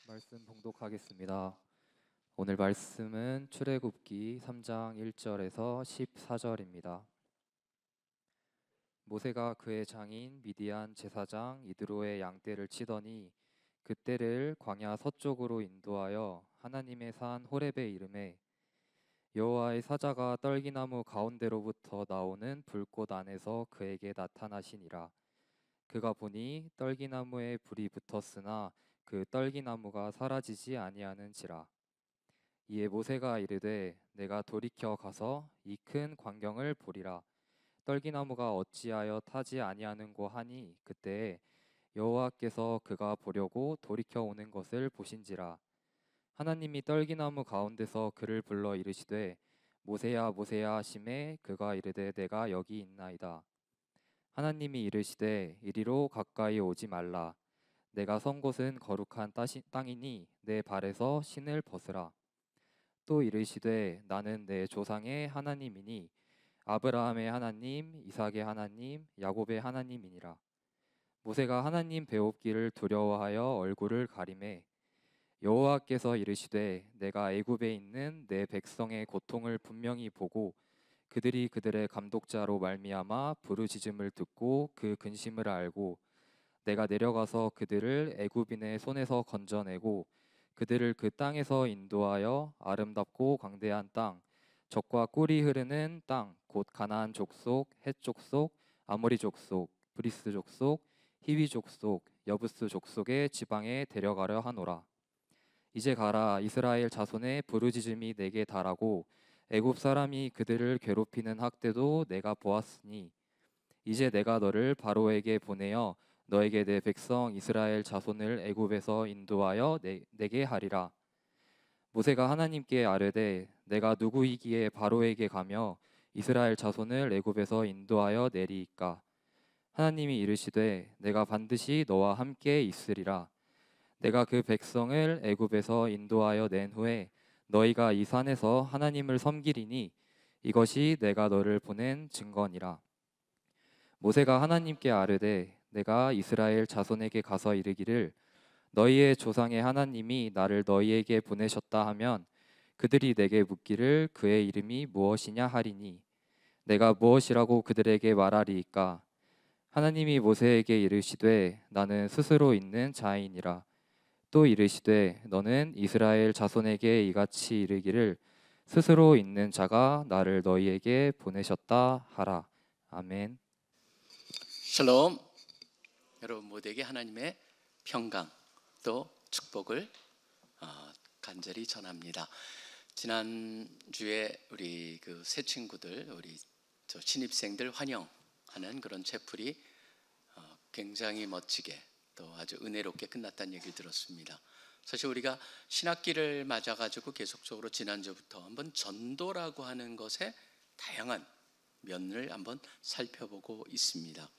말씀 봉독하겠습니다. 오늘 말씀은 출애굽기 3장 1절에서 14절입니다. 모세가 그의 장인 미디안 제사장 이드로의 양떼를 치더니 그 떼를 광야 서쪽으로 인도하여 하나님의 산 호렙에 이르매 여호와의 사자가 떨기나무 가운데로부터 나오는 불꽃 안에서 그에게 나타나시니라. 그가 보니 떨기나무에 불이 붙었으나 그 떨기나무가 사라지지 아니하는지라. 이에 모세가 이르되 내가 돌이켜 가서 이 큰 광경을 보리라. 떨기나무가 어찌하여 타지 아니하는고 하니 그때에 여호와께서 그가 보려고 돌이켜 오는 것을 보신지라. 하나님이 떨기나무 가운데서 그를 불러 이르시되 모세야 모세야 하시매 그가 이르되 내가 여기 있나이다. 하나님이 이르시되 이리로 가까이 오지 말라. 내가 선 곳은 거룩한 땅이니 내 발에서 신을 벗으라. 또 이르시되 나는 내 조상의 하나님이니 아브라함의 하나님, 이삭의 하나님, 야곱의 하나님이니라. 모세가 하나님 배웁기를 두려워하여 얼굴을 가리매 여호와께서 이르시되 내가 애굽에 있는 내 백성의 고통을 분명히 보고 그들이 그들의 감독자로 말미암아 부르짖음을 듣고 그 근심을 알고 내가 내려가서 그들을 애굽인의 손에서 건져내고 그들을 그 땅에서 인도하여 아름답고 광대한 땅, 젖과 꿀이 흐르는 땅, 곧 가나안 족속, 헷 족속, 아모리 족속, 브리스 족속, 히위 족속, 여부스 족속의 지방에 데려가려 하노라. 이제 가라. 이스라엘 자손의 부르짖음이 내게 달하고 애굽 사람이 그들을 괴롭히는 학대도 내가 보았으니 이제 내가 너를 바로에게 보내어 너에게 내 백성 이스라엘 자손을 애굽에서 인도하여 내게 하리라. 모세가 하나님께 아뢰되 내가 누구이기에 바로에게 가며 이스라엘 자손을 애굽에서 인도하여 내리이까. 하나님이 이르시되 내가 반드시 너와 함께 있으리라. 내가 그 백성을 애굽에서 인도하여 낸 후에 너희가 이 산에서 하나님을 섬기리니 이것이 내가 너를 보낸 증거니라. 모세가 하나님께 아뢰되 내가 이스라엘 자손에게 가서 이르기를 너희의 조상의 하나님이 나를 너희에게 보내셨다 하면 그들이 내게 묻기를 그의 이름이 무엇이냐 하리니 내가 무엇이라고 그들에게 말하리이까. 하나님이 모세에게 이르시되 나는 스스로 있는 자이니라. 또 이르시되 너는 이스라엘 자손에게 이같이 이르기를 스스로 있는 자가 나를 너희에게 보내셨다 하라. 아멘. 샬롬. 여러분 모두에게 하나님의 평강 또 축복을 간절히 전합니다. 지난주에 우리 그 새 친구들, 우리 신입생들 환영하는 그런 채플이 굉장히 멋지게 또 아주 은혜롭게 끝났다는 얘기를 들었습니다. 사실 우리가 신학기를 맞아가지고 계속적으로 지난주부터 한번 전도라고 하는 것의 다양한 면을 한번 살펴보고 있습니다.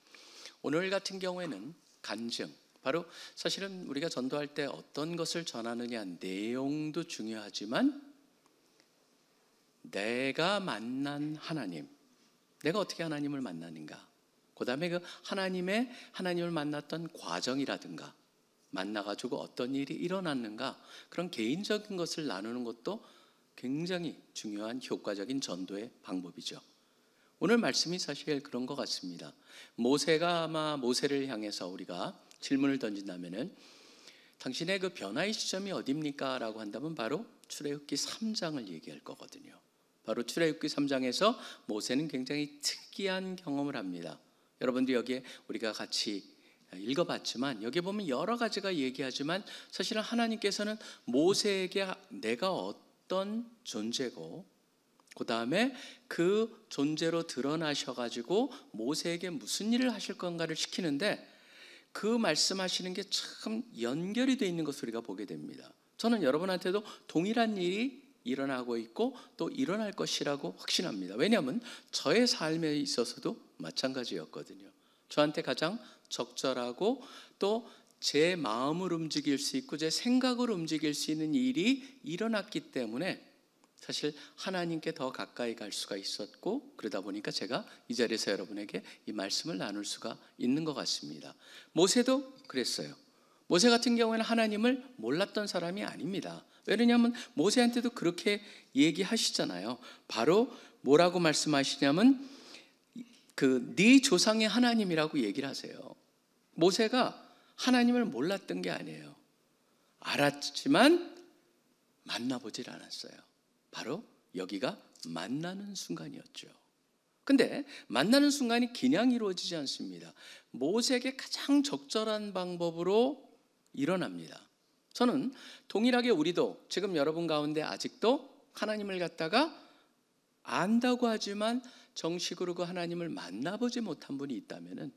오늘 같은 경우에는 간증, 바로 사실은 우리가 전도할 때 어떤 것을 전하느냐 내용도 중요하지만 내가 만난 하나님, 내가 어떻게 하나님을 만나는가, 그 다음에 그 하나님을 만났던 과정이라든가 만나가지고 어떤 일이 일어났는가, 그런 개인적인 것을 나누는 것도 굉장히 중요한 효과적인 전도의 방법이죠. 오늘 말씀이 사실 그런 것 같습니다. 모세가 아마 모세를 향해서 우리가 질문을 던진다면은 당신의 그 변화의 시점이 어디입니까? 라고 한다면 바로 출애굽기 3장을 얘기할 거거든요. 바로 출애굽기 3장에서 모세는 굉장히 특이한 경험을 합니다. 여러분도 여기에 우리가 같이 읽어봤지만 여기 보면 여러 가지가 얘기하지만 사실은 하나님께서는 모세에게 내가 어떤 존재고 그 다음에 그 존재로 드러나셔가지고 모세에게 무슨 일을 하실 건가를 시키는데 그 말씀하시는 게 참 연결이 되어 있는 것을 우리가 보게 됩니다. 저는 여러분한테도 동일한 일이 일어나고 있고 또 일어날 것이라고 확신합니다. 왜냐하면 저의 삶에 있어서도 마찬가지였거든요. 저한테 가장 적절하고 또 제 마음을 움직일 수 있고 제 생각을 움직일 수 있는 일이 일어났기 때문에 사실 하나님께 더 가까이 갈 수가 있었고 그러다 보니까 제가 이 자리에서 여러분에게 이 말씀을 나눌 수가 있는 것 같습니다. 모세도 그랬어요. 모세 같은 경우에는 하나님을 몰랐던 사람이 아닙니다. 왜냐하면 모세한테도 그렇게 얘기하시잖아요. 바로 뭐라고 말씀하시냐면 네 조상의 하나님이라고 얘기를 하세요. 모세가 하나님을 몰랐던 게 아니에요. 알았지만 만나보질 않았어요. 바로 여기가 만나는 순간이었죠. 근데 만나는 순간이 그냥 이루어지지 않습니다. 모세에게 가장 적절한 방법으로 일어납니다. 저는 동일하게 우리도 지금 여러분 가운데 아직도 하나님을 갖다가 안다고 하지만 정식으로 그 하나님을 만나보지 못한 분이 있다면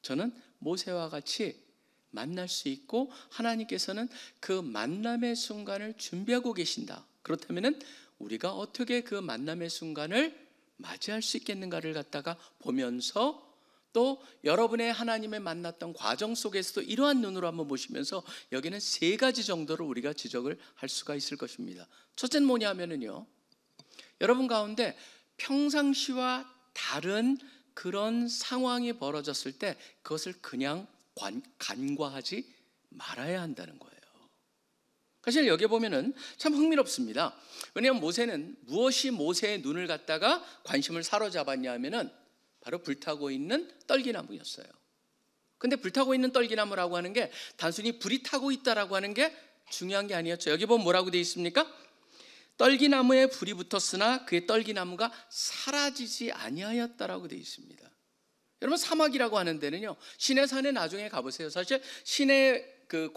저는 모세와 같이 만날 수 있고 하나님께서는 그 만남의 순간을 준비하고 계신다. 그렇다면 우리가 어떻게 그 만남의 순간을 맞이할 수 있겠는가를 갖다가 보면서 또 여러분의 하나님을 만났던 과정 속에서도 이러한 눈으로 한번 보시면서 여기는 3가지 정도로 우리가 지적을 할 수가 있을 것입니다. 첫째는 뭐냐면요, 여러분 가운데 평상시와 다른 그런 상황이 벌어졌을 때 그것을 그냥 간과하지 말아야 한다는 거예요. 사실 여기 보면은 참 흥미롭습니다. 왜냐하면 모세는 무엇이 모세의 눈을 갖다가 관심을 사로잡았냐 하면은 바로 불타고 있는 떨기나무였어요. 근데 불타고 있는 떨기나무라고 하는 게 단순히 불이 타고 있다라고 하는 게 중요한 게 아니었죠. 여기 보면 뭐라고 되어 있습니까? 떨기나무에 불이 붙었으나 그의 떨기나무가 사라지지 아니하였다라고 되어 있습니다. 여러분 사막이라고 하는 데는요, 시내산에 나중에 가보세요. 사실 시내 그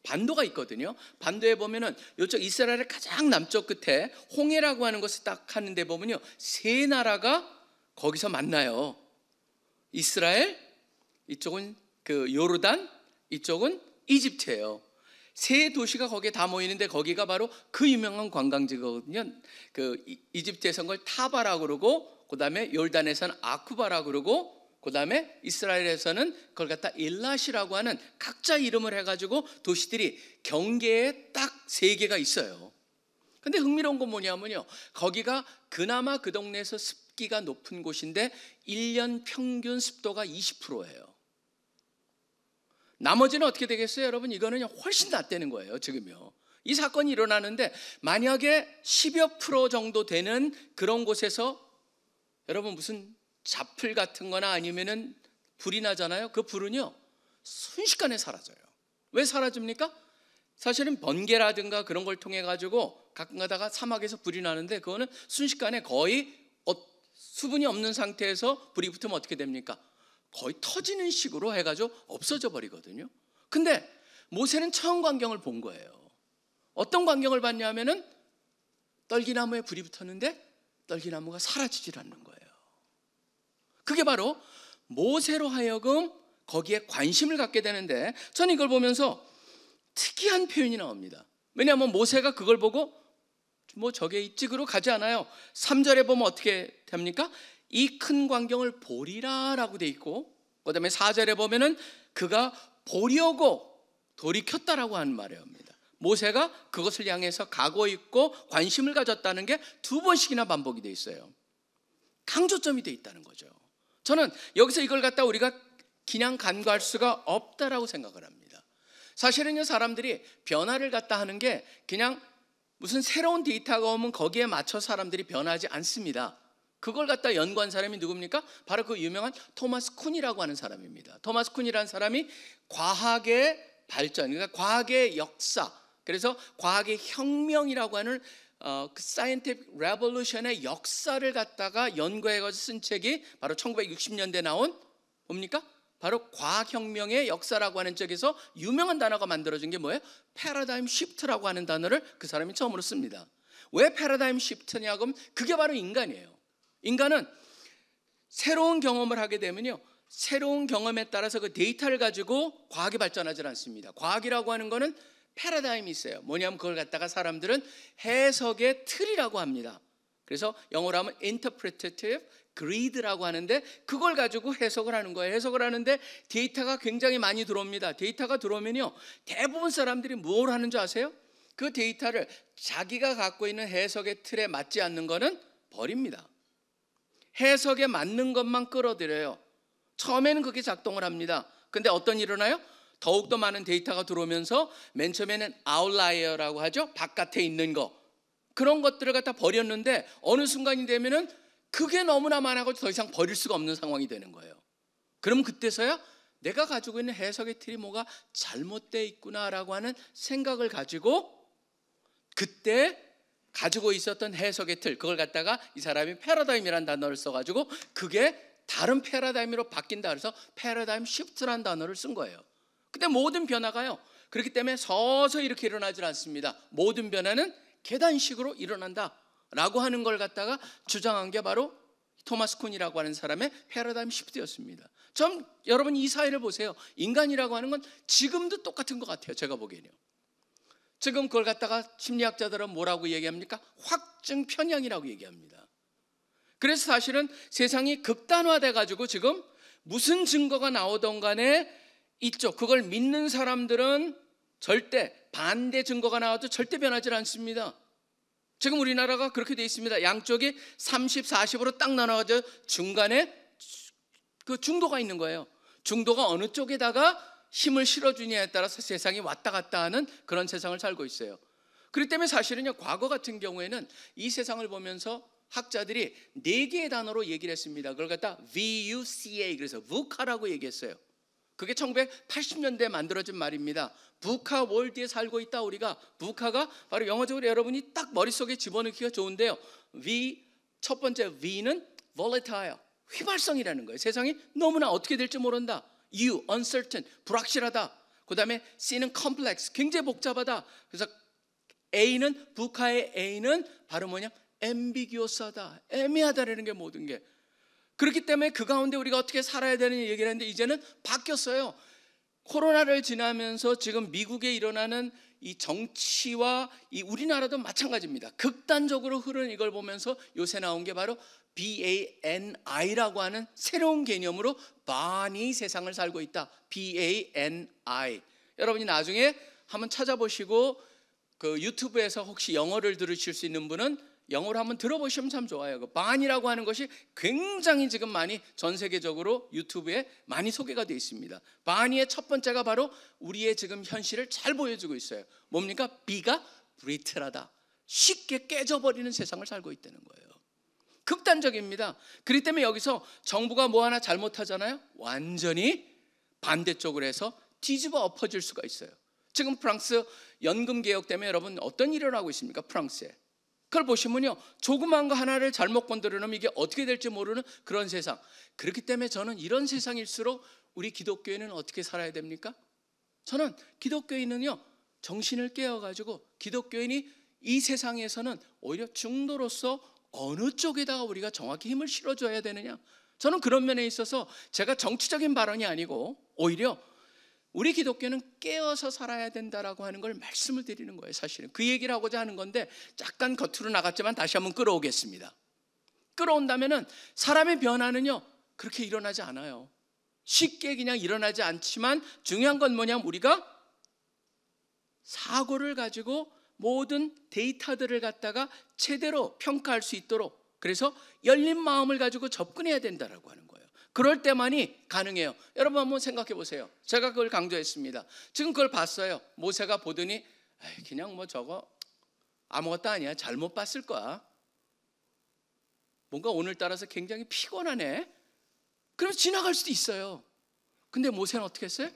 반도가 있거든요. 반도에 보면은 이쪽 이스라엘의 가장 남쪽 끝에 홍해라고 하는 것을 딱 하는데 보면요, 3나라가 거기서 만나요. 이스라엘, 이쪽은 그 요르단, 이쪽은 이집트예요. 3도시가 거기에 다 모이는데 거기가 바로 그 유명한 관광지거든요. 그 이집트에서는 걸 타바라고 그러고, 그 다음에 요르단에서는 아쿠바라고 그러고, 그 다음에 이스라엘에서는 그걸 갖다 일랏이라고 하는 각자 이름을 해가지고 도시들이 경계에 딱 3개가 있어요. 근데 흥미로운 건 뭐냐면요, 거기가 그나마 그 동네에서 습기가 높은 곳인데 1년 평균 습도가 20%예요. 나머지는 어떻게 되겠어요? 여러분, 이거는 훨씬 낮다는 거예요. 지금요, 이 사건이 일어나는데 만약에 10여 프로 정도 되는 그런 곳에서 여러분 무슨 잡풀 같은 거나 아니면은 불이 나잖아요. 그 불은요 순식간에 사라져요. 왜 사라집니까? 사실은 번개라든가 그런 걸 통해 가지고 가끔 가다가 사막에서 불이 나는데 그거는 순식간에 거의 수분이 없는 상태에서 불이 붙으면 어떻게 됩니까? 거의 터지는 식으로 해가지고 없어져 버리거든요. 근데 모세는 처음 광경을 본 거예요. 어떤 광경을 봤냐면은 떨기나무에 불이 붙었는데 떨기나무가 사라지질 않는 거예요. 그게 바로 모세로 하여금 거기에 관심을 갖게 되는데, 저는 이걸 보면서 특이한 표현이 나옵니다. 왜냐하면 모세가 그걸 보고 뭐 저게 있지그로 가지 않아요. 3절에 보면 어떻게 됩니까? 이 큰 광경을 보리라 라고 돼 있고, 그 다음에 4절에 보면은 그가 보려고 돌이켰다라고 하는 말이에요. 모세가 그것을 향해서 가고 있고 관심을 가졌다는 게 2번씩이나 반복이 돼 있어요. 강조점이 돼 있다는 거죠. 저는 여기서 이걸 갖다 우리가 그냥 간과할 수가 없다라고 생각을 합니다. 사실은요, 사람들이 변화를 갖다 하는 게 그냥 무슨 새로운 데이터가 오면 거기에 맞춰 사람들이 변하지 않습니다. 그걸 갖다 연구한 사람이 누굽니까? 바로 그 유명한 토마스 쿤이라고 하는 사람입니다. 토마스 쿤이라는 사람이 과학의 발전, 그러니까 과학의 역사, 그래서 과학의 혁명이라고 하는 그 사이언티픽 레볼루션의 역사를 갖다가 연구해가지고 쓴 책이 바로 1960년대 나온 뭡니까? 바로 과학혁명의 역사라고 하는 책에서 유명한 단어가 만들어진 게 뭐예요? 패러다임 시프트라고 하는 단어를 그 사람이 처음으로 씁니다. 왜 패러다임 시프트냐고 하면 그게 바로 인간이에요. 인간은 새로운 경험을 하게 되면요, 새로운 경험에 따라서 그 데이터를 가지고 과학이 발전하지 않습니다. 과학이라고 하는 거는 패러다임이 있어요. 뭐냐면 그걸 갖다가 사람들은 해석의 틀이라고 합니다. 그래서 영어로 하면 interpretative grid라고 하는데 그걸 가지고 해석을 하는 거예요. 해석을 하는데 데이터가 굉장히 많이 들어옵니다. 데이터가 들어오면요, 대부분 사람들이 뭘 하는 줄 아세요? 그 데이터를 자기가 갖고 있는 해석의 틀에 맞지 않는 거는 버립니다. 해석에 맞는 것만 끌어들여요. 처음에는 그게 작동을 합니다. 근데 어떤 일이 일어나요? 더욱더 많은 데이터가 들어오면서 맨 처음에는 아웃라이어라고 하죠. 바깥에 있는 거. 그런 것들을 갖다 버렸는데 어느 순간이 되면은 그게 너무나 많아서 더 이상 버릴 수가 없는 상황이 되는 거예요. 그럼 그때서야 내가 가지고 있는 해석의 틀이 뭐가 잘못되어 있구나라고 하는 생각을 가지고 그때 가지고 있었던 해석의 틀, 그걸 갖다가 이 사람이 패러다임이라는 단어를 써가지고 그게 다른 패러다임으로 바뀐다 그래서 패러다임 시프트라는 단어를 쓴 거예요. 근데 모든 변화가요, 그렇기 때문에 서서히 이렇게 일어나질 않습니다. 모든 변화는 계단식으로 일어난다 라고 하는 걸 갖다가 주장한 게 바로 토마스 쿤이라고 하는 사람의 패러다임 시프트였습니다. 좀 여러분 이 사회를 보세요. 인간이라고 하는 건 지금도 똑같은 것 같아요. 제가 보기에는요. 지금 그걸 갖다가 심리학자들은 뭐라고 얘기합니까? 확증 편향이라고 얘기합니다. 그래서 사실은 세상이 극단화돼 가지고 지금 무슨 증거가 나오던 간에 있죠. 그걸 믿는 사람들은 절대 반대 증거가 나와도 절대 변하지 않습니다. 지금 우리나라가 그렇게 돼 있습니다. 양쪽이 30, 40으로 딱 나눠져 중간에 그 중도가 있는 거예요. 중도가 어느 쪽에다가 힘을 실어주냐에 따라서 세상이 왔다 갔다 하는 그런 세상을 살고 있어요. 그렇기 때문에 사실은요, 과거 같은 경우에는 이 세상을 보면서 학자들이 4개의 단어로 얘기를 했습니다. 그걸 갖다 VUCA, 그래서 VUCA라고 얘기했어요. 그게 1980년대에 만들어진 말입니다. VUCA 월드에 살고 있다 우리가. VUCA가 바로 영어적으로 여러분이 딱 머릿속에 집어넣기가 좋은데요. 첫 번째 V는 volatile, 휘발성이라는 거예요. 세상이 너무나 어떻게 될지 모른다. U, uncertain, 불확실하다. 그 다음에 C는 complex, 굉장히 복잡하다. 그래서 A는, VUCA의 A는 바로 뭐냐? ambiguous하다, 애매하다라는 게 모든 게. 그렇기 때문에 그 가운데 우리가 어떻게 살아야 되는 얘기를 했는데 이제는 바뀌었어요. 코로나를 지나면서 지금 미국에 일어나는 이 정치와 이 우리나라도 마찬가지입니다. 극단적으로 흐르는 이걸 보면서 요새 나온 게 바로 BANI라고 하는 새로운 개념으로 반이 세상을 살고 있다. BANI. 여러분이 나중에 한번 찾아보시고 그 유튜브에서 혹시 영어를 들으실 수 있는 분은 영어로 한번 들어보시면 참 좋아요. 그 반이라고 하는 것이 굉장히 지금 많이 전 세계적으로 유튜브에 많이 소개가 되어 있습니다. 반이의 첫 번째가 바로 우리의 지금 현실을 잘 보여주고 있어요. 뭡니까? B가 브리틀하다, 쉽게 깨져버리는 세상을 살고 있다는 거예요. 극단적입니다. 그렇기 때문에 여기서 정부가 뭐 하나 잘못하잖아요. 완전히 반대쪽으로 해서 뒤집어 엎어질 수가 있어요. 지금 프랑스 연금 개혁 때문에 여러분 어떤 일이 일어나고 있습니까? 프랑스에. 그걸 보시면요, 조그만 거 하나를 잘못 건드려놓으면 이게 어떻게 될지 모르는 그런 세상. 그렇기 때문에 저는 이런 세상일수록 우리 기독교인은 어떻게 살아야 됩니까? 저는 기독교인은요, 정신을 깨워가지고 기독교인이 이 세상에서는 오히려 중도로서 어느 쪽에다가 우리가 정확히 힘을 실어줘야 되느냐, 저는 그런 면에 있어서 제가 정치적인 발언이 아니고 오히려 우리 기독교는 깨어서 살아야 된다라고 하는 걸 말씀을 드리는 거예요. 사실은 그 얘기를 하고자 하는 건데 잠깐 겉으로 나갔지만 다시 한번 끌어오겠습니다. 끌어온다면은 사람의 변화는요 그렇게 일어나지 않아요. 쉽게 그냥 일어나지 않지만 중요한 건 뭐냐면 우리가 사고를 가지고 모든 데이터들을 갖다가 제대로 평가할 수 있도록, 그래서 열린 마음을 가지고 접근해야 된다라고 하는 거예요. 그럴 때만이 가능해요. 여러분 한번 생각해 보세요. 제가 그걸 강조했습니다. 지금 그걸 봤어요. 모세가 보더니 그냥 뭐 저거 아무것도 아니야, 잘못 봤을 거야, 뭔가 오늘따라서 굉장히 피곤하네, 그럼 지나갈 수도 있어요. 근데 모세는 어떻게 했어요?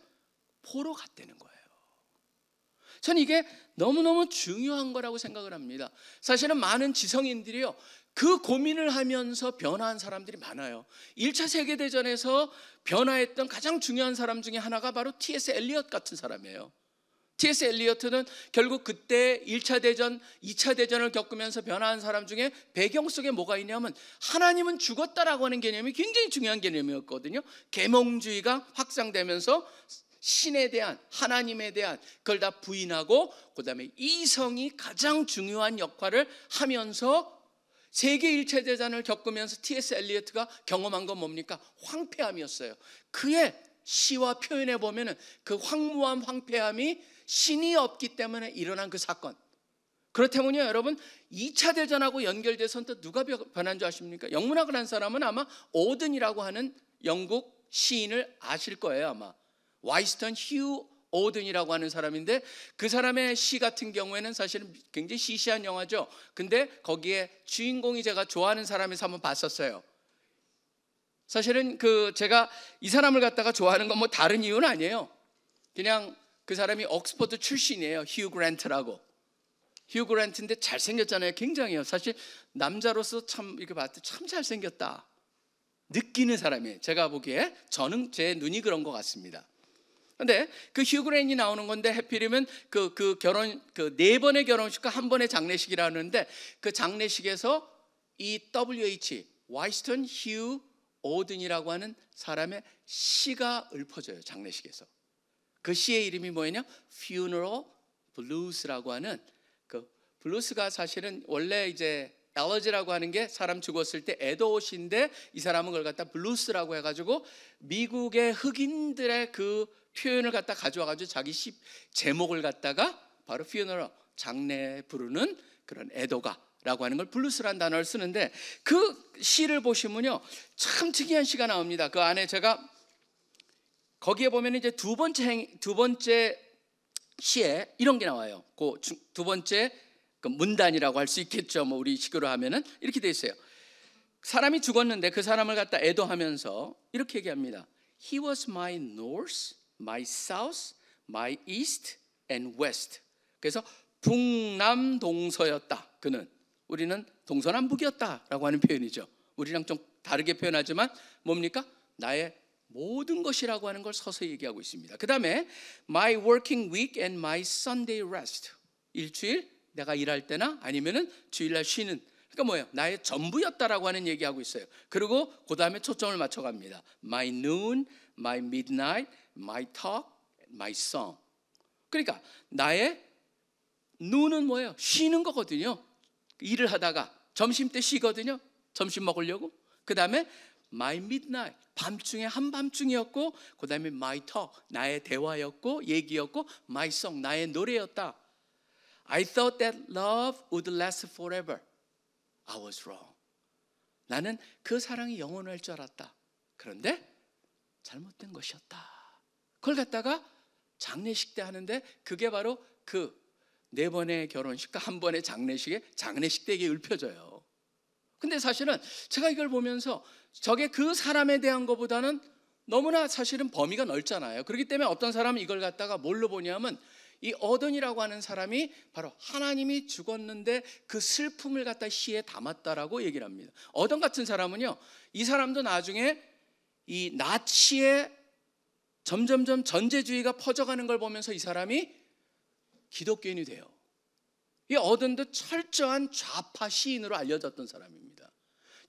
보러 갔다는 거예요. 전 이게 너무너무 중요한 거라고 생각을 합니다. 사실은 많은 지성인들이요 그 고민을 하면서 변화한 사람들이 많아요. 1차 세계대전에서 변화했던 가장 중요한 사람 중에 하나가 바로 T.S. 엘리엇 같은 사람이에요. T.S. 엘리엇은 결국 그때 1차 대전, 2차 대전을 겪으면서 변화한 사람 중에 배경 속에 뭐가 있냐면 하나님은 죽었다라고 하는 개념이 굉장히 중요한 개념이었거든요. 계몽주의가 확산되면서 신에 대한, 하나님에 대한 그걸 다 부인하고 그 다음에 이성이 가장 중요한 역할을 하면서 세계 1차 대전을 겪으면서 T.S. 엘리엇가 경험한 건 뭡니까? 황폐함이었어요. 그의 시와 표현해 보면은 그 황무함, 황폐함이 신이 없기 때문에 일어난 그 사건. 그렇다면요 여러분 2차 대전하고 연결돼서는 또 누가 변한 줄 아십니까? 영문학을 한 사람은 아마 오든이라고 하는 영국 시인을 아실 거예요. 아마 와이스턴 휴 오든이라고 하는 사람인데 그 사람의 시 같은 경우에는 사실은 굉장히 시시한 영화죠. 근데 거기에 주인공이 제가 좋아하는 사람에서 한번 봤었어요. 사실은 제가 이 사람을 갖다가 좋아하는 건 뭐 다른 이유는 아니에요. 그냥 그 사람이 옥스퍼드 출신이에요. 휴 그랜트라고. 휴 그랜트인데 잘생겼잖아요. 굉장히요. 사실 남자로서 참 이렇게 봤을 때 참 잘생겼다 느끼는 사람이에요. 제가 보기에 저는 제 눈이 그런 것 같습니다. 근데 그 휴 그랜이 나오는 건데 해필이면 결혼 네 번의 결혼식과 한 번의 장례식이라는데 그 장례식에서 이 WH 와이스턴 휴 오든이라고 하는 사람의 시가 읊어져요. 장례식에서. 그 시의 이름이 뭐였냐? Funeral Blues라고 하는 그 블루스가 사실은 원래 이제 엘러지라고 하는 게 사람 죽었을 때 애도옷인데 이 사람은 그걸 갖다 블루스라고 해가지고 미국의 흑인들의 그 표현을 갖다 가져와가지고 자기 시 제목을 갖다가 바로 funeral 장례 부르는 그런 애도가라고 하는 걸 블루스라는 단어를 쓰는데 그 시를 보시면요 참 특이한 시가 나옵니다. 그 안에 제가 거기에 보면 이제 두 번째 시에 이런 게 나와요. 그 두 번째 그 문단이라고 할 수 있겠죠. 뭐 우리 식으로 하면은 이렇게 돼 있어요. 사람이 죽었는데 그 사람을 갖다 애도하면서 이렇게 얘기합니다. He was my north, my south, my east and west. 그래서 북남동서였다. 그는 우리는 동서남북이었다라고 하는 표현이죠. 우리랑 좀 다르게 표현하지만 뭡니까? 나의 모든 것이라고 하는 걸 서서히 얘기하고 있습니다. 그 다음에 my working week and my Sunday rest. 일주일 내가 일할 때나 아니면은 주일날 쉬는. 그러니까 뭐예요? 나의 전부였다라고 하는 얘기하고 있어요. 그리고 그 다음에 초점을 맞춰갑니다. My noon, my midnight, my talk, my song. 그러니까 나의 noon은 뭐예요? 쉬는 거거든요. 일을 하다가 점심 때 쉬거든요. 점심 먹으려고. 그 다음에 my midnight, 밤중에 한밤중이었고 그 다음에 my talk, 나의 대화였고 얘기였고 my song, 나의 노래였다. I thought that love would last forever. I was wrong. 나는 그 사랑이 영원할 줄 알았다. 그런데 잘못된 것이었다. 그걸 갖다가 장례식 때 하는데 그게 바로 그 네 번의 결혼식과 한 번의 장례식 때 이게 읊혀져요. 근데 사실은 제가 이걸 보면서 저게 그 사람에 대한 것보다는 너무나 사실은 범위가 넓잖아요. 그렇기 때문에 어떤 사람은 이걸 갖다가 뭘로 보냐면 이 어던이라고 하는 사람이 바로 하나님이 죽었는데 그 슬픔을 갖다 시에 담았다라고 얘기를 합니다. 어던 같은 사람은요, 이 사람도 나중에 이 나치의 점점점 전제주의가 퍼져가는 걸 보면서 이 사람이 기독교인이 돼요. 이 어던도 철저한 좌파 시인으로 알려졌던 사람입니다.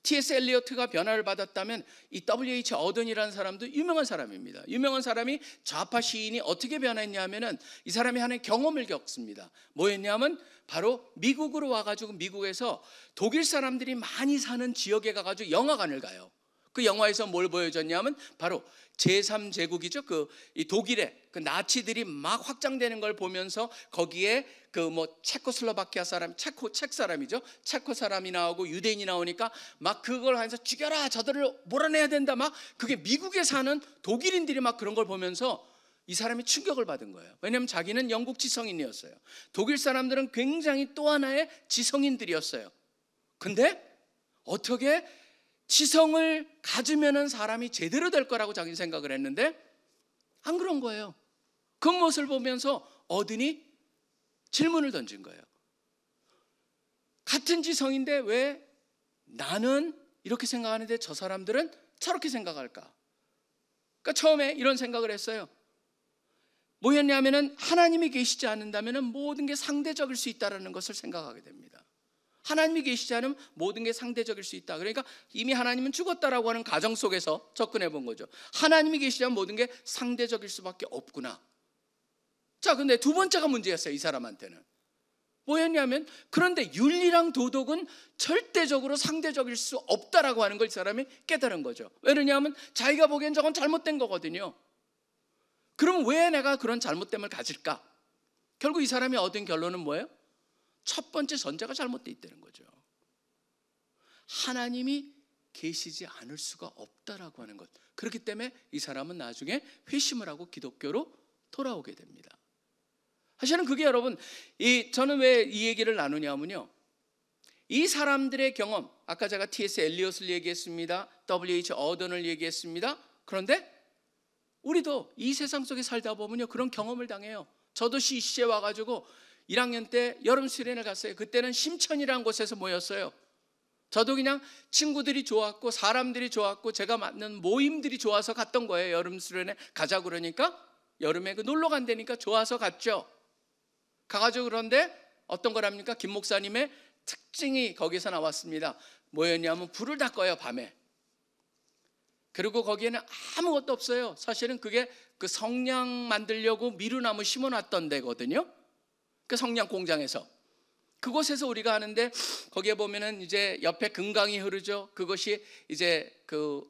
T.S. 엘리어트가 변화를 받았다면 이 W.H. 어던이라는 사람도 유명한 사람입니다. 유명한 사람이 좌파 시인이 어떻게 변했냐면은 이 사람이 하는 경험을 겪습니다. 뭐였냐면 바로 미국으로 와가지고 미국에서 독일 사람들이 많이 사는 지역에 가가지고 영화관을 가요. 그 영화에서 뭘 보여줬냐면 바로 제3제국이죠. 이 독일의 그 나치들이 막 확장되는 걸 보면서 거기에 체코슬로바키아 사람, 책 사람이죠. 체코 사람이 나오고 유대인이 나오니까 막 그걸 하면서 죽여라, 저들을 몰아내야 된다. 막 그게 미국에 사는 독일인들이 막 그런 걸 보면서 이 사람이 충격을 받은 거예요. 왜냐하면 자기는 영국 지성인이었어요. 독일 사람들은 굉장히 또 하나의 지성인들이었어요. 근데 어떻게 지성을 가지면은 사람이 제대로 될 거라고 자기는 생각을 했는데 안 그런 거예요. 그 모습을 보면서 어든이 질문을 던진 거예요. 같은 지성인데 왜 나는 이렇게 생각하는데 저 사람들은 저렇게 생각할까? 그러니까 처음에 이런 생각을 했어요. 뭐였냐면은 하나님이 계시지 않는다면은 모든 게 상대적일 수 있다라는 것을 생각하게 됩니다. 하나님이 계시지 않으면 모든 게 상대적일 수 있다. 그러니까 이미 하나님은 죽었다라고 하는 가정 속에서 접근해 본 거죠. 하나님이 계시지 않으면 모든 게 상대적일 수밖에 없구나. 자, 근데 두 번째가 문제였어요. 이 사람한테는 뭐였냐면 그런데 윤리랑 도덕은 절대적으로 상대적일 수 없다라고 하는 걸 이 사람이 깨달은 거죠. 왜냐하면 자기가 보기엔 저건 잘못된 거거든요. 그럼 왜 내가 그런 잘못됨을 가질까? 결국 이 사람이 얻은 결론은 뭐예요? 첫 번째 전제가 잘못되어 있다는 거죠. 하나님이 계시지 않을 수가 없다라고 하는 것. 그렇기 때문에 이 사람은 나중에 회심을 하고 기독교로 돌아오게 됩니다. 사실은 그게 여러분, 저는 왜 이 얘기를 나누냐면요, 이 사람들의 경험, 아까 제가 T.S. 엘리엇을 얘기했습니다. W.H. 어던을 얘기했습니다. 그런데 우리도 이 세상 속에 살다 보면요, 그런 경험을 당해요. 저도 CC에 와가지고 1학년 때 여름 수련회 갔어요. 그때는 심천이라는 곳에서 모였어요. 저도 그냥 친구들이 좋았고 사람들이 좋았고 제가 맞는 모임들이 좋아서 갔던 거예요. 여름 수련회 가자고 그러니까, 여름에 놀러 간다니까 좋아서 갔죠. 가가지고 그런데 어떤 거랍니까? 김 목사님의 특징이 거기서 나왔습니다. 뭐였냐면 불을 다 꺼요, 밤에. 그리고 거기에는 아무것도 없어요. 사실은 그게 그 성냥 만들려고 미루나무 심어놨던 데거든요. 그 성냥 공장에서. 그곳에서 우리가 하는데, 거기에 보면은 이제 옆에 금강이 흐르죠. 그것이 이제 그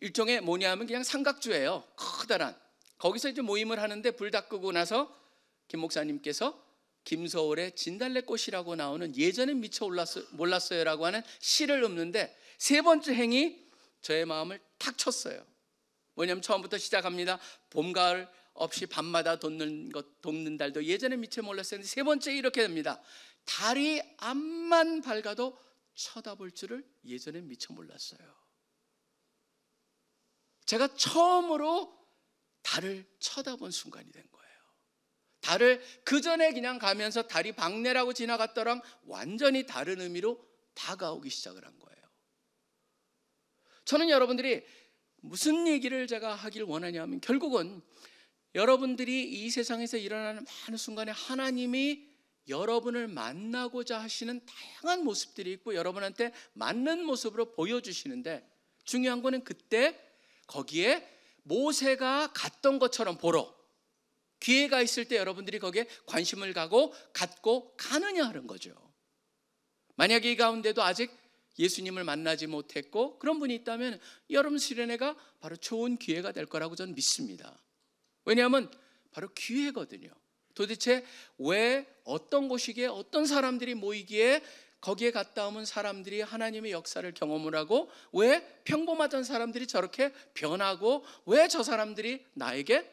일종의 뭐냐면 그냥 삼각주예요. 커다란. 거기서 이제 모임을 하는데, 불 다 끄고 나서 김 목사님께서 김서울의 진달래꽃이라고 나오는 예전엔 미처 몰랐어요라고 하는 시를 읊는데, 세 번째 행이 저의 마음을 탁 쳤어요. 뭐냐면 처음부터 시작합니다. 봄, 가을 없이 밤마다 돋는 달도 예전엔 미처 몰랐었는데, 세 번째 이렇게 됩니다. 달이 앞만 밝아도 쳐다볼 줄을 예전엔 미처 몰랐어요. 제가 처음으로 달을 쳐다본 순간이 된 거예요. 달을 그 전에 그냥 가면서 달이 박내라고 지나갔더랑 완전히 다른 의미로 다가오기 시작을 한 거예요. 저는 여러분들이 무슨 얘기를 제가 하길 원하냐면, 결국은 여러분들이 이 세상에서 일어나는 많은 순간에 하나님이 여러분을 만나고자 하시는 다양한 모습들이 있고 여러분한테 맞는 모습으로 보여주시는데, 중요한 거는 그때 거기에 모세가 갔던 것처럼 보러 기회가 있을 때 여러분들이 거기에 관심을 갖고 가느냐 하는 거죠. 만약에 이 가운데도 아직 예수님을 만나지 못했고 그런 분이 있다면 여름 수련회가 바로 좋은 기회가 될 거라고 저는 믿습니다. 왜냐하면 바로 기회거든요. 도대체 왜 어떤 곳이기에 어떤 사람들이 모이기에 거기에 갔다 오면 사람들이 하나님의 역사를 경험을 하고, 왜 평범하던 사람들이 저렇게 변하고, 왜 저 사람들이 나에게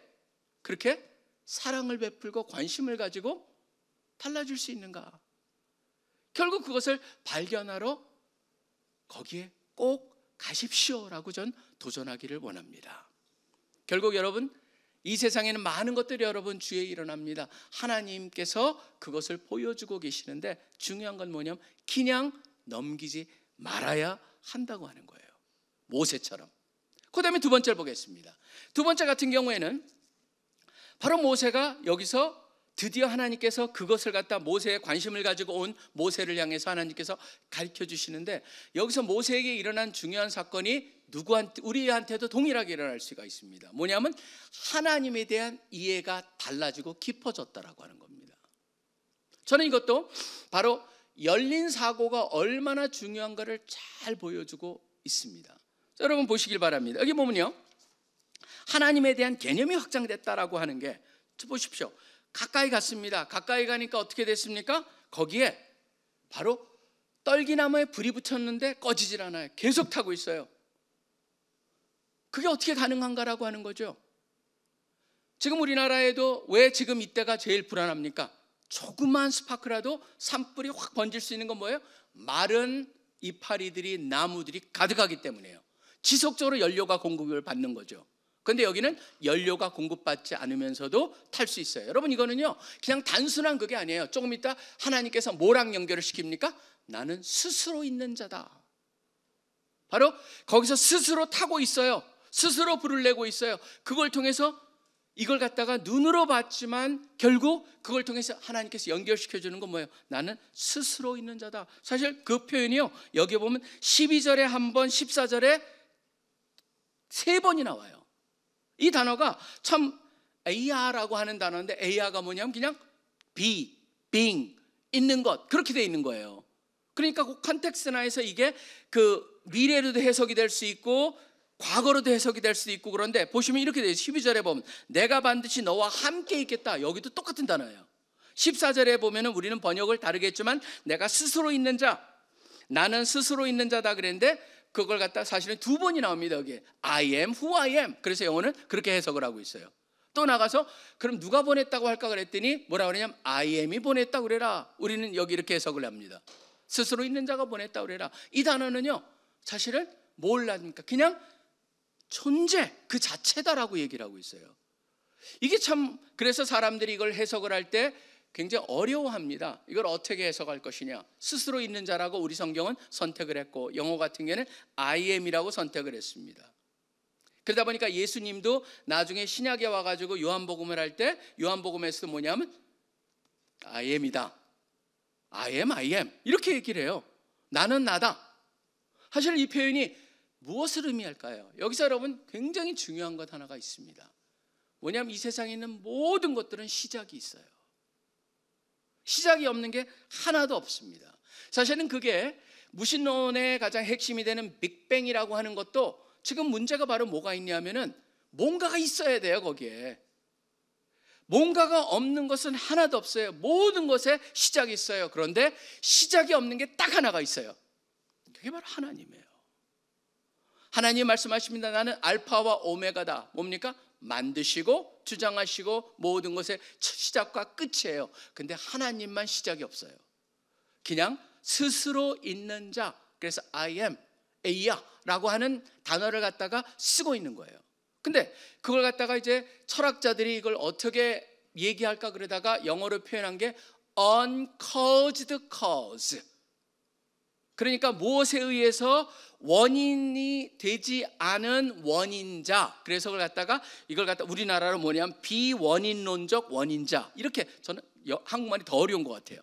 그렇게 사랑을 베풀고 관심을 가지고 달라질 수 있는가? 결국 그것을 발견하러 거기에 꼭 가십시오라고 전 도전하기를 원합니다. 결국 여러분, 이 세상에는 많은 것들이 여러분 주위에 일어납니다. 하나님께서 그것을 보여주고 계시는데, 중요한 건 뭐냐면 그냥 넘기지 말아야 한다고 하는 거예요. 모세처럼. 그 다음에 두 번째를 보겠습니다. 두 번째 같은 경우에는 바로 모세가 여기서 드디어 하나님께서 그것을 갖다 모세의 관심을 가지고 온 모세를 향해서 하나님께서 가르쳐 주시는데, 여기서 모세에게 일어난 중요한 사건이 우리한테도 동일하게 일어날 수가 있습니다. 뭐냐면 하나님에 대한 이해가 달라지고 깊어졌다라고 하는 겁니다. 저는 이것도 바로 열린 사고가 얼마나 중요한가를 잘 보여주고 있습니다. 자, 여러분 보시길 바랍니다. 여기 보면요, 하나님에 대한 개념이 확장됐다라고 하는 게, 보십시오. 가까이 갔습니다. 가까이 가니까 어떻게 됐습니까? 거기에 바로 떨기나무에 불이 붙였는데 꺼지질 않아요. 계속 타고 있어요. 그게 어떻게 가능한가라고 하는 거죠. 지금 우리나라에도 왜 지금 이때가 제일 불안합니까? 조그만 스파크라도 산불이 확 번질 수 있는 건 뭐예요? 마른 이파리들이, 나무들이 가득하기 때문이에요. 지속적으로 연료가 공급을 받는 거죠. 그런데 여기는 연료가 공급받지 않으면서도 탈 수 있어요. 여러분, 이거는요 그냥 단순한 그게 아니에요. 조금 이따 하나님께서 뭐랑 연결을 시킵니까? 나는 스스로 있는 자다. 바로 거기서 스스로 타고 있어요. 스스로 불을 내고 있어요. 그걸 통해서 이걸 갖다가 눈으로 봤지만 결국 그걸 통해서 하나님께서 연결시켜주는 건 뭐예요? 나는 스스로 있는 자다. 사실 그 표현이요, 여기 보면 12절에 한 번, 14절에 세 번이 나와요. 이 단어가 참 에이아라고 하는 단어인데, 에이아가 뭐냐면 그냥 be, being, 있는 것, 그렇게 돼 있는 거예요. 그러니까 그 컨텍스트 나에서 이게 그 미래로도 해석이 될 수 있고 과거로도 해석이 될 수도 있고, 그런데 보시면 이렇게 돼요. 12절에 보면 내가 반드시 너와 함께 있겠다. 여기도 똑같은 단어예요. 14절에 보면은 우리는 번역을 다르게 했지만 내가 스스로 있는 자, 나는 스스로 있는 자다 그랬는데 그걸 갖다 사실은 두 번이 나옵니다. 여기에 I am who I am. 그래서 영어는 그렇게 해석을 하고 있어요. 또 나가서 그럼 누가 보냈다고 할까 그랬더니 뭐라 그러냐면 I am이 보냈다고 그래라. 우리는 여기 이렇게 해석을 합니다. 스스로 있는 자가 보냈다고 그래라. 이 단어는요 사실은 뭘 합니까? 그냥 존재 그 자체다라고 얘기를 하고 있어요. 이게 참 그래서 사람들이 이걸 해석을 할 때 굉장히 어려워합니다. 이걸 어떻게 해석할 것이냐. 스스로 있는 자라고 우리 성경은 선택을 했고 영어 같은 경우에는 I am이라고 선택을 했습니다. 그러다 보니까 예수님도 나중에 신약에 와가지고 요한복음을 할 때 요한복음에서도 뭐냐면 I am이다. I am 이렇게 얘기를 해요. 나는 나다. 사실 이 표현이 무엇을 의미할까요? 여기서 여러분 굉장히 중요한 것 하나가 있습니다. 뭐냐면 이 세상에 있는 모든 것들은 시작이 있어요. 시작이 없는 게 하나도 없습니다. 사실은 그게 무신론의 가장 핵심이 되는 빅뱅이라고 하는 것도 지금 문제가 바로 뭐가 있냐면은 뭔가가 있어야 돼요. 거기에 뭔가가 없는 것은 하나도 없어요. 모든 것에 시작이 있어요. 그런데 시작이 없는 게 딱 하나가 있어요. 그게 바로 하나님이에요. 하나님 말씀하십니다. 나는 알파와 오메가다. 뭡니까? 만드시고 주장하시고 모든 것의 시작과 끝이에요. 근데 하나님만 시작이 없어요. 그냥 스스로 있는 자. 그래서 I am, 에이야 라고 하는 단어를 갖다가 쓰고 있는 거예요. 근데 그걸 갖다가 이제 철학자들이 이걸 어떻게 얘기할까 그러다가 영어로 표현한 게 uncaused cause. 그러니까 무엇에 의해서 원인이 되지 않은 원인자. 그래서 이걸 갖다 우리나라로 뭐냐면 비원인론적 원인자. 이렇게 저는 한국말이 더 어려운 것 같아요.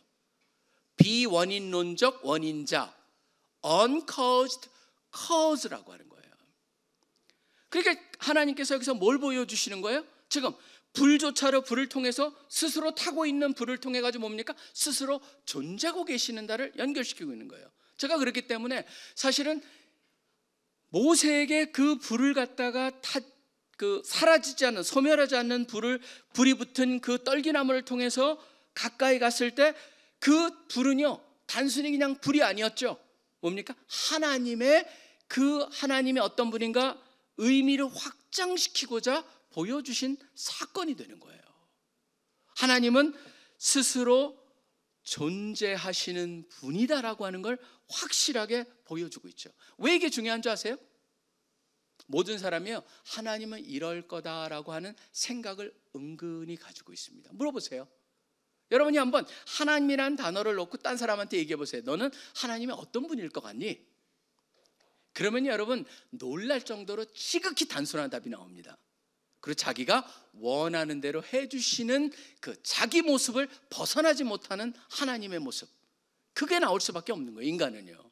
비원인론적 원인자. uncaused cause라고 하는 거예요. 그러니까 하나님께서 여기서 뭘 보여주시는 거예요? 지금 불조차로 불을 통해서 스스로 타고 있는 불을 통해 가지고 뭡니까? 스스로 존재하고 계시는 자를 연결시키고 있는 거예요. 제가 그렇기 때문에 사실은 모세에게 그 불을 갖다가 사라지지 않는 소멸하지 않는 불이 붙은 그 떨기나무를 통해서 가까이 갔을 때 그 불은요 단순히 그냥 불이 아니었죠. 뭡니까? 하나님의 어떤 분인가 의미를 확장시키고자 보여주신 사건이 되는 거예요. 하나님은 스스로 존재하시는 분이다라고 하는 걸 확실하게 보여주고 있죠. 왜 이게 중요한 줄 아세요? 모든 사람이요 하나님은 이럴 거다라고 하는 생각을 은근히 가지고 있습니다. 물어보세요. 여러분이 한번 하나님이라는 단어를 놓고 딴 사람한테 얘기해 보세요. 너는 하나님이 어떤 분일 것 같니? 그러면 여러분 놀랄 정도로 지극히 단순한 답이 나옵니다. 그리고 자기가 원하는 대로 해주시는 그 자기 모습을 벗어나지 못하는 하나님의 모습, 그게 나올 수밖에 없는 거예요. 인간은요.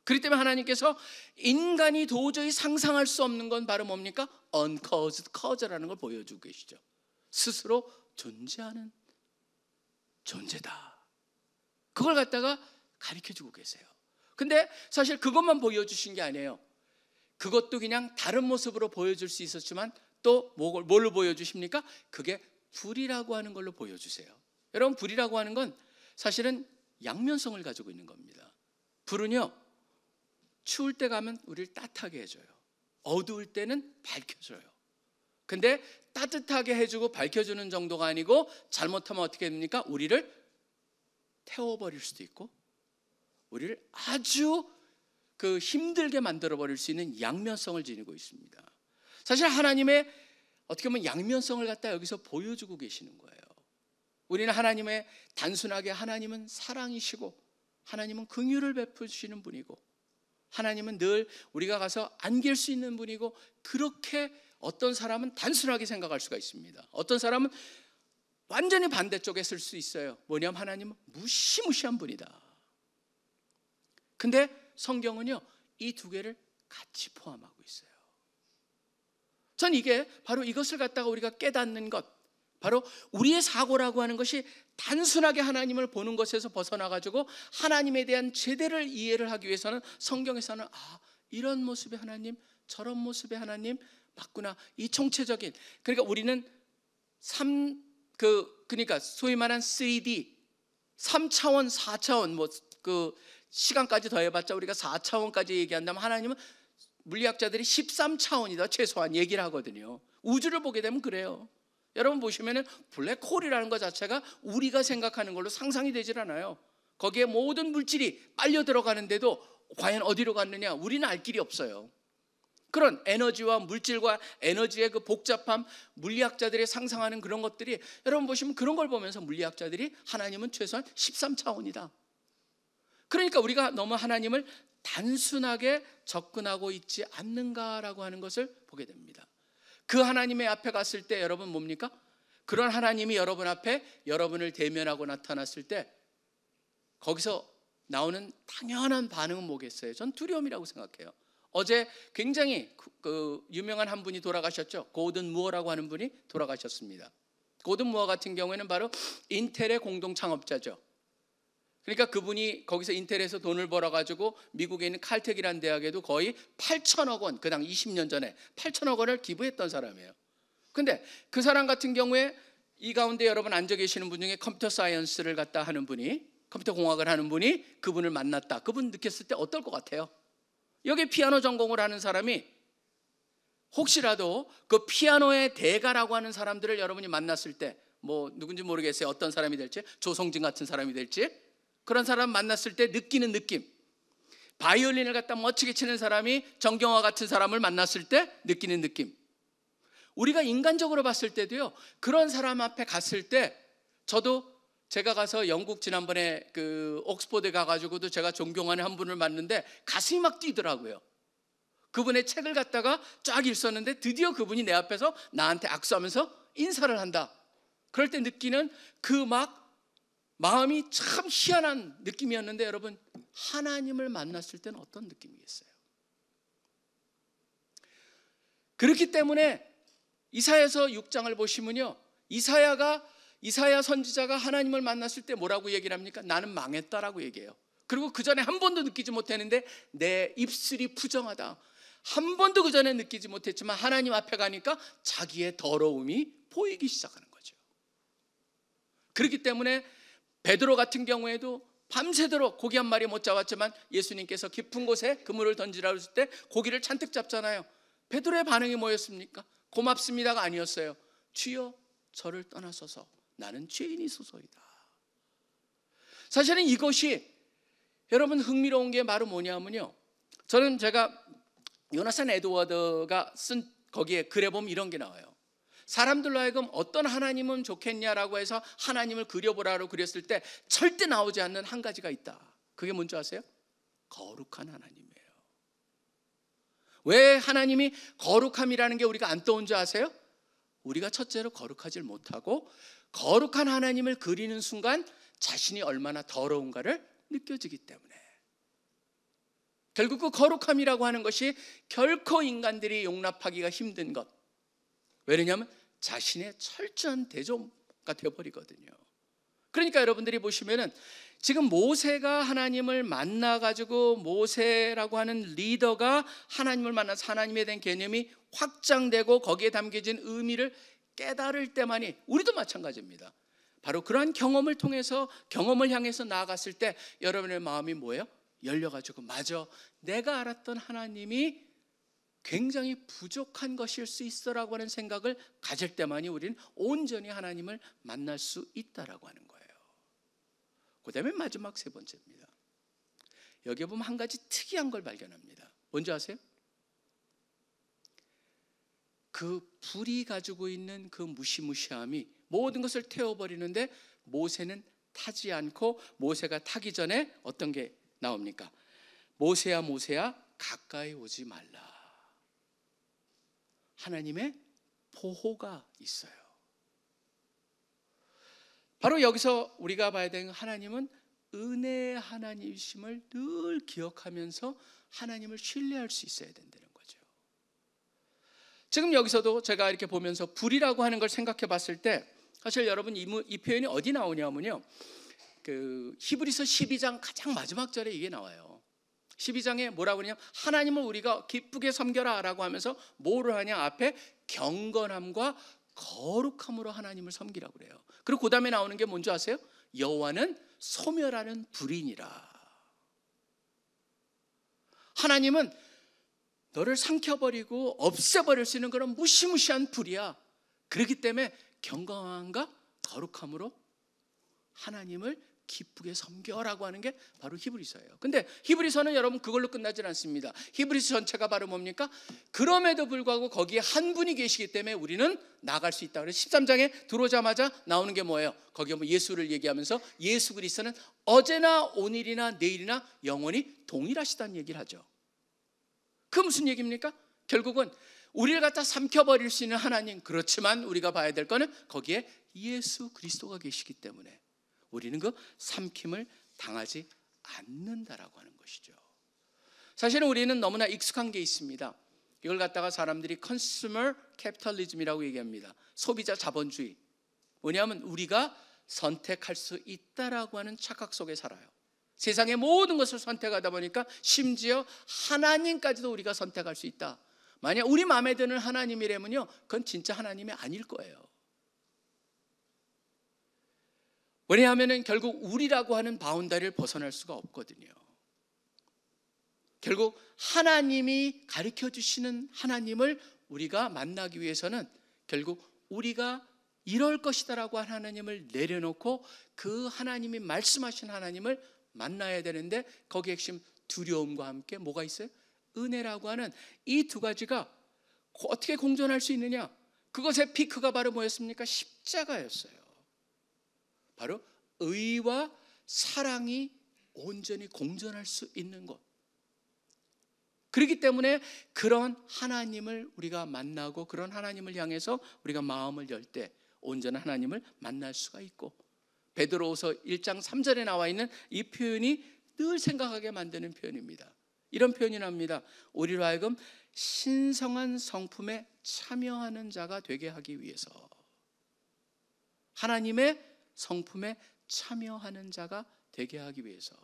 그렇기 때문에 하나님께서 인간이 도저히 상상할 수 없는 건 바로 뭡니까? uncaused cause라는 걸 보여주고 계시죠. 스스로 존재하는 존재다. 그걸 갖다가 가르쳐주고 계세요. 근데 사실 그것만 보여주신 게 아니에요. 그것도 그냥 다른 모습으로 보여줄 수 있었지만 또 뭘로 보여주십니까? 그게 불이라고 하는 걸로 보여주세요. 여러분 불이라고 하는 건 사실은 양면성을 가지고 있는 겁니다. 불은요 추울 때 가면 우리를 따뜻하게 해줘요. 어두울 때는 밝혀줘요. 근데 따뜻하게 해주고 밝혀주는 정도가 아니고 잘못하면 어떻게 됩니까? 우리를 태워버릴 수도 있고 우리를 아주 힘들게 만들어버릴 수 있는 양면성을 지니고 있습니다. 사실 하나님의 어떻게 보면 양면성을 갖다 여기서 보여주고 계시는 거예요. 우리는 단순하게 하나님은 사랑이시고 하나님은 긍휼을 베푸시는 분이고 하나님은 늘 우리가 가서 안길 수 있는 분이고 그렇게 어떤 사람은 단순하게 생각할 수가 있습니다. 어떤 사람은 완전히 반대쪽에 쓸 수 있어요. 뭐냐면 하나님은 무시무시한 분이다. 근데 성경은요 이 두 개를 같이 포함하고 있어요. 전 이게 바로 이것을 갖다가 우리가 깨닫는 것, 바로 우리의 사고라고 하는 것이 단순하게 하나님을 보는 것에서 벗어나가지고 하나님에 대한 제대를 이해를 하기 위해서는 성경에서는 이런 모습의 하나님, 저런 모습의 하나님 맞구나. 이 총체적인, 그러니까 우리는 그러니까 소위 말한 3D, 3차원, 4차원 시간까지 더해봤자 우리가 4차원까지 얘기한다면 하나님은 물리학자들이 13차원이다 최소한 얘기를 하거든요. 우주를 보게 되면 그래요. 여러분 보시면은 블랙홀이라는 것 자체가 우리가 생각하는 걸로 상상이 되질 않아요. 거기에 모든 물질이 빨려 들어가는데도 과연 어디로 갔느냐? 우리는 알 길이 없어요. 그런 에너지와 물질과 에너지의 그 복잡함, 물리학자들이 상상하는 그런 것들이, 여러분 보시면 그런 걸 보면서 물리학자들이 하나님은 최소한 13차원이다. 그러니까 우리가 너무 하나님을 단순하게 접근하고 있지 않는가라고 하는 것을 보게 됩니다. 그 하나님의 앞에 갔을 때 여러분 뭡니까? 그런 하나님이 여러분 앞에 여러분을 대면하고 나타났을 때 거기서 나오는 당연한 반응은 뭐겠어요? 전 두려움이라고 생각해요. 어제 굉장히 유명한 한 분이 돌아가셨죠. 고든 무어라고 하는 분이 돌아가셨습니다. 고든 무어 같은 경우에는 바로 인텔의 공동 창업자죠. 그러니까 그분이 거기서 인텔에서 돈을 벌어가지고 미국에 있는 칼텍이라는 대학에도 거의 8천억 원, 그 당 20년 전에 8천억 원을 기부했던 사람이에요. 근데 그 사람 같은 경우에 이 가운데 여러분 앉아 계시는 분 중에 컴퓨터 사이언스를 갖다 하는 분이, 컴퓨터 공학을 하는 분이 그분을 만났다. 그분 느꼈을 때 어떨 것 같아요? 여기 피아노 전공을 하는 사람이 혹시라도 그 피아노의 대가라고 하는 사람들을 여러분이 만났을 때, 뭐 누군지 모르겠어요. 어떤 사람이 될지, 조성진 같은 사람이 될지, 그런 사람 만났을 때 느끼는 느낌, 바이올린을 갖다 멋지게 치는 사람이 정경화 같은 사람을 만났을 때 느끼는 느낌, 우리가 인간적으로 봤을 때도요, 그런 사람 앞에 갔을 때, 저도 제가 가서 영국 지난번에 그 옥스퍼드에 가가지고도 제가 존경하는 한 분을 만났는데 가슴이 막 뛰더라고요. 그분의 책을 갖다가 쫙 읽었는데 드디어 그분이 내 앞에서 나한테 악수하면서 인사를 한다. 그럴 때 느끼는 그 막 마음이 참 희한한 느낌이었는데, 여러분 하나님을 만났을 때는 어떤 느낌이겠어요? 그렇기 때문에 이사야서 6장을 보시면요, 이사야 선지자가 하나님을 만났을 때 뭐라고 얘기를 합니까? 나는 망했다라고 얘기해요. 그리고 그 전에 한 번도 느끼지 못했는데 내 입술이 부정하다. 한 번도 그 전에 느끼지 못했지만 하나님 앞에 가니까 자기의 더러움이 보이기 시작하는 거죠. 그렇기 때문에 베드로 같은 경우에도 밤새도록 고기 한 마리 못 잡았지만 예수님께서 깊은 곳에 그물을 던지라고 했을 때 고기를 잔뜩 잡잖아요. 베드로의 반응이 뭐였습니까? 고맙습니다가 아니었어요. 주여 저를 떠나소서, 나는 죄인이소서이다. 사실은 이것이 여러분 흥미로운 게 바로 뭐냐면요, 저는 제가 요나산 에드워드가 쓴 거기에 글에 보면 이런 게 나와요. 사람들로 하여금 어떤 하나님은 좋겠냐라고 해서 하나님을 그려보라고 그렸을 때 절대 나오지 않는 한 가지가 있다. 그게 뭔지 아세요? 거룩한 하나님이에요. 왜 하나님이 거룩함이라는 게 우리가 안 떠온 줄 아세요? 우리가 첫째로 거룩하지 못하고 거룩한 하나님을 그리는 순간 자신이 얼마나 더러운가를 느껴지기 때문에, 결국 그 거룩함이라고 하는 것이 결코 인간들이 용납하기가 힘든 것. 왜냐하면 자신의 철저한 대조가 되어버리거든요. 그러니까 여러분들이 보시면은 지금 모세가 하나님을 만나가지고, 모세라고 하는 리더가 하나님을 만나서 하나님에 대한 개념이 확장되고 거기에 담겨진 의미를 깨달을 때만이, 우리도 마찬가지입니다. 바로 그러한 경험을 통해서, 경험을 향해서 나아갔을 때 여러분의 마음이 뭐예요? 열려가지고, 맞아, 내가 알았던 하나님이 굉장히 부족한 것일 수 있어라고 하는 생각을 가질 때만이 우리는 온전히 하나님을 만날 수 있다라고 하는 거예요. 그 다음에 마지막 세 번째입니다. 여기에 보면 한 가지 특이한 걸 발견합니다. 뭔지 아세요? 그 불이 가지고 있는 그 무시무시함이 모든 것을 태워버리는데, 모세는 타지 않고, 모세가 타기 전에 어떤 게 나옵니까? 모세야 모세야 가까이 오지 말라. 하나님의 보호가 있어요. 바로 여기서 우리가 봐야 되는, 하나님은 은혜의 하나님이심을 늘 기억하면서 하나님을 신뢰할 수 있어야 된다는 거죠. 지금 여기서도 제가 이렇게 보면서 불이라고 하는 걸 생각해 봤을 때, 사실 여러분 이 표현이 어디 나오냐면요, 그 히브리서 12장 가장 마지막 절에 이게 나와요. 12장에 뭐라고 그러냐면, 하나님을 우리가 기쁘게 섬겨라 라고 하면서 뭐를 하냐, 앞에 경건함과 거룩함으로 하나님을 섬기라고 그래요. 그리고 그 다음에 나오는 게 뭔지 아세요? 여호와는 소멸하는 불이니라. 하나님은 너를 삼켜버리고 없애버릴 수 있는 그런 무시무시한 불이야. 그렇기 때문에 경건함과 거룩함으로 하나님을 기쁘게 섬겨라고 하는 게 바로 히브리서예요. 근데 히브리서는 여러분 그걸로 끝나질 않습니다. 히브리서 전체가 바로 뭡니까? 그럼에도 불구하고 거기에 한 분이 계시기 때문에 우리는 나갈 수 있다. 그래서 13장에 들어오자마자 나오는 게 뭐예요? 거기에 뭐 예수를 얘기하면서 예수 그리스도는 어제나 오늘이나 내일이나 영원히 동일하시다는 얘기를 하죠. 그 무슨 얘기입니까? 결국은 우리를 갖다 삼켜버릴 수 있는 하나님, 그렇지만 우리가 봐야 될 거는 거기에 예수 그리스도가 계시기 때문에 우리는 그 삼킴을 당하지 않는다라고 하는 것이죠. 사실은 우리는 너무나 익숙한 게 있습니다. 이걸 갖다가 사람들이 컨슈머 캐피탈리즘이라고 얘기합니다. 소비자 자본주의. 뭐냐면 우리가 선택할 수 있다라고 하는 착각 속에 살아요. 세상의 모든 것을 선택하다 보니까 심지어 하나님까지도 우리가 선택할 수 있다. 만약 우리 마음에 드는 하나님이라면요, 그건 진짜 하나님이 아닐 거예요. 왜냐하면 결국 우리라고 하는 바운다리를 벗어날 수가 없거든요. 결국 하나님이 가르쳐 주시는 하나님을 우리가 만나기 위해서는 결국 우리가 이럴 것이다라고 한 하나님을 내려놓고 그 하나님이 말씀하신 하나님을 만나야 되는데 거기에 핵심 두려움과 함께 뭐가 있어요? 은혜라고 하는 이 두 가지가 어떻게 공존할 수 있느냐? 그것의 피크가 바로 뭐였습니까? 십자가였어요. 바로 의와 사랑이 온전히 공존할 수 있는 것. 그렇기 때문에 그런 하나님을 우리가 만나고 그런 하나님을 향해서 우리가 마음을 열 때 온전한 하나님을 만날 수가 있고, 베드로후서 1장 3절에 나와 있는 이 표현이 늘 생각하게 만드는 표현입니다. 이런 표현이 납니다. 우리로 하여금 신성한 성품에 참여하는 자가 되게 하기 위해서, 하나님의 성품에 참여하는 자가 되게 하기 위해서.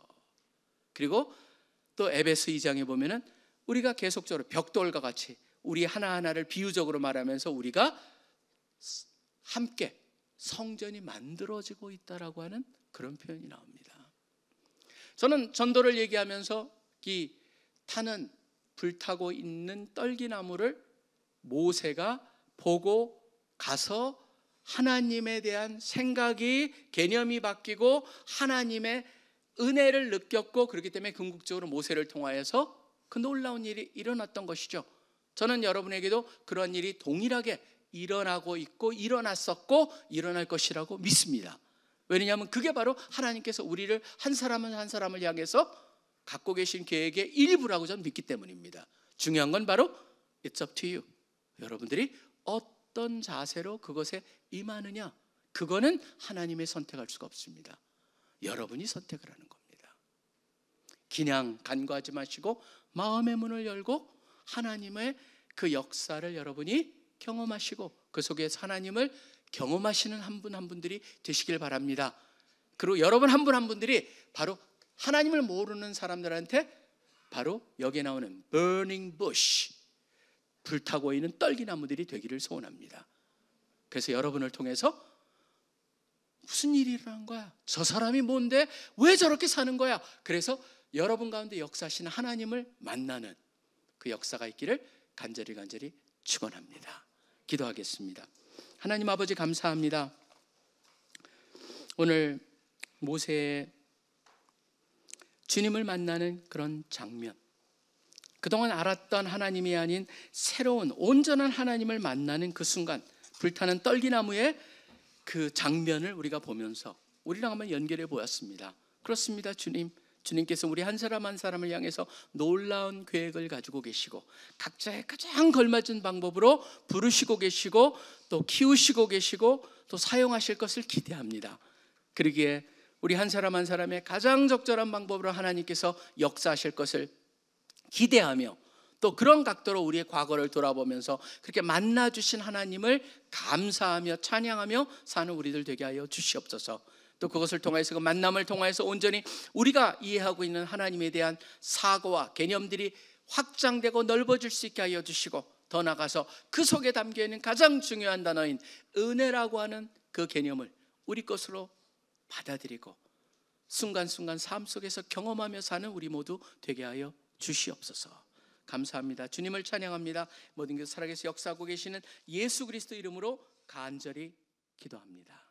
그리고 또 에베소 2장에 보면은 우리가 계속적으로 벽돌과 같이 우리 하나하나를 비유적으로 말하면서 우리가 함께 성전이 만들어지고 있다라고 하는 그런 표현이 나옵니다. 저는 전도를 얘기하면서 이 타는 불타고 있는 떨기나무를 모세가 보고 가서 하나님에 대한 생각이, 개념이 바뀌고 하나님의 은혜를 느꼈고, 그렇기 때문에 궁극적으로 모세를 통하여서 그 놀라운 일이 일어났던 것이죠. 저는 여러분에게도 그런 일이 동일하게 일어나고 있고 일어났었고 일어날 것이라고 믿습니다. 왜냐하면 그게 바로 하나님께서 우리를 한 사람은 한 사람을 향해서 갖고 계신 계획의 일부라고 저는 믿기 때문입니다. 중요한 건 바로 It's up to you. 여러분들이 어떤 자세로 그것에 임하느냐, 그거는 하나님의 선택할 수가 없습니다. 여러분이 선택을 하는 겁니다. 그냥 간과하지 마시고 마음의 문을 열고 하나님의 그 역사를 여러분이 경험하시고 그 속에서 하나님을 경험하시는 한 분 한 분들이 되시길 바랍니다. 그리고 여러분 한 분 한 분들이 바로 하나님을 모르는 사람들한테 바로 여기에 나오는 burning bush, 불타고 있는 떨기나무들이 되기를 소원합니다. 그래서 여러분을 통해서 무슨 일이 일어난 거야? 저 사람이 뭔데? 왜 저렇게 사는 거야? 그래서 여러분 가운데 역사하시는 하나님을 만나는 그 역사가 있기를 간절히 축원합니다. 기도하겠습니다. 하나님 아버지 감사합니다. 오늘 모세의 주님을 만나는 그런 장면, 그동안 알았던 하나님이 아닌 새로운 온전한 하나님을 만나는 그 순간, 불타는 떨기나무의 그 장면을 우리가 보면서 우리랑 한번 연결해 보았습니다. 그렇습니다. 주님께서 우리 한 사람 한 사람을 향해서 놀라운 계획을 가지고 계시고 각자의 가장 걸맞은 방법으로 부르시고 계시고 또 키우시고 계시고 또 사용하실 것을 기대합니다. 그러기에 우리 한 사람 한 사람의 가장 적절한 방법으로 하나님께서 역사하실 것을 기대하며 또 그런 각도로 우리의 과거를 돌아보면서 그렇게 만나주신 하나님을 감사하며 찬양하며 사는 우리들 되게 하여 주시옵소서. 또 그것을 통해서, 그 만남을 통해서 온전히 우리가 이해하고 있는 하나님에 대한 사고와 개념들이 확장되고 넓어질 수 있게 하여 주시고, 더 나아가서 그 속에 담겨있는 가장 중요한 단어인 은혜라고 하는 그 개념을 우리 것으로 받아들이고 순간순간 삶 속에서 경험하며 사는 우리 모두 되게 하여 주시옵소서. 감사합니다. 주님을 찬양합니다. 모든 것 살아계서 역사하고 계시는 예수 그리스도 이름으로 간절히 기도합니다.